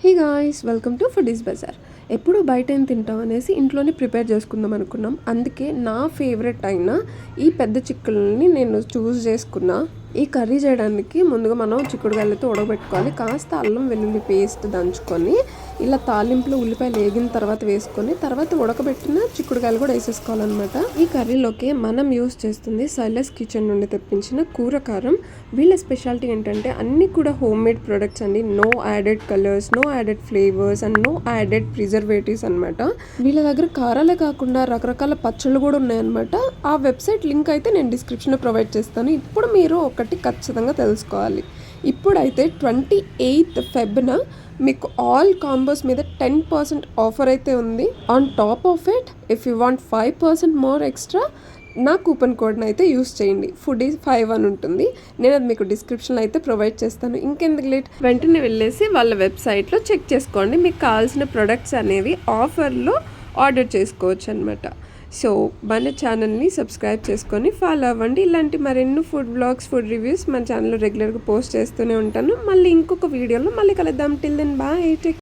Hey guys, welcome to foodies Bazaar. ఎప్పుడు బయట ఏం తింటాం అనేసి ఇంట్లోనే ప్రిపేర్ చేసుకుందాం అనుకున్నాం. అందుకే నా ఫేవరెట్ అయిన ఈ పెద్ద చిక్కులని నేను చూస్ చేసుకున్నా. ఈ కర్రీ చేయడానికి ముందుగా మనం చిక్కుడుగాయలతో ఉడకబెట్టుకోవాలి. కాస్త అల్లం వెల్లుల్లి పేస్ట్ దంచుకొని ఇలా తాలింపులో ఉల్లిపాయలు వేగిన తర్వాత వేసుకొని తర్వాత ఉడకబెట్టిన చిక్కుడుగాయలు కూడా వేసేసుకోవాలన్నమాట. ఈ కర్రీలోకి మనం యూస్ చేస్తుంది సైలస్ కిచెన్ నుండి తెప్పించిన కూర కారం. వీళ్ళ స్పెషాలిటీ ఏంటంటే అన్ని కూడా హోమ్ మేడ్ ప్రొడక్ట్స్ అండి. No added colours, no added flavours and no added preservatives అనమాట. వీళ్ళ దగ్గర కారాలే కాకుండా రకరకాల పచ్చళ్ళు కూడా ఉన్నాయన్నమాట. ఆ వెబ్సైట్ లింక్ అయితే నేను డిస్క్రిప్షన్లో ప్రొవైడ్ చేస్తాను. ఇప్పుడు మీరు ఒకటి ఖచ్చితంగా తెలుసుకోవాలి. ఇప్పుడైతే 28th February మీకు ఆల్ కాంబోస్ మీద 10% ఆఫర్ అయితే ఉంది. On top of it if you want 5% more extra నా కూపన్ కోడ్ని అయితే యూస్ చేయండి. ఫుడీస్ 5 అని ఉంటుంది. నేను అది మీకు డిస్క్రిప్షన్లో అయితే ప్రొవైడ్ చేస్తాను. ఇంకెందుకు లేట్, వెంటనే వెళ్ళేసి వాళ్ళ వెబ్సైట్లో చెక్ చేసుకోండి. మీకు కావాల్సిన ప్రొడక్ట్స్ అనేవి ఆఫర్లో ఆర్డర్ చేసుకోవచ్చు అనమాట. సో మన ఛానల్ని సబ్స్క్రైబ్ చేసుకొని ఫాలో అవ్వండి. ఇలాంటి మరెన్నో ఫుడ్ బ్లాగ్స్, ఫుడ్ రివ్యూస్ మన ఛానల్లో రెగ్యులర్గా పోస్ట్ చేస్తూనే ఉంటాను. మళ్ళీ ఇంకొక వీడియోలో మళ్ళీ కలుద్దాం. Till then bye.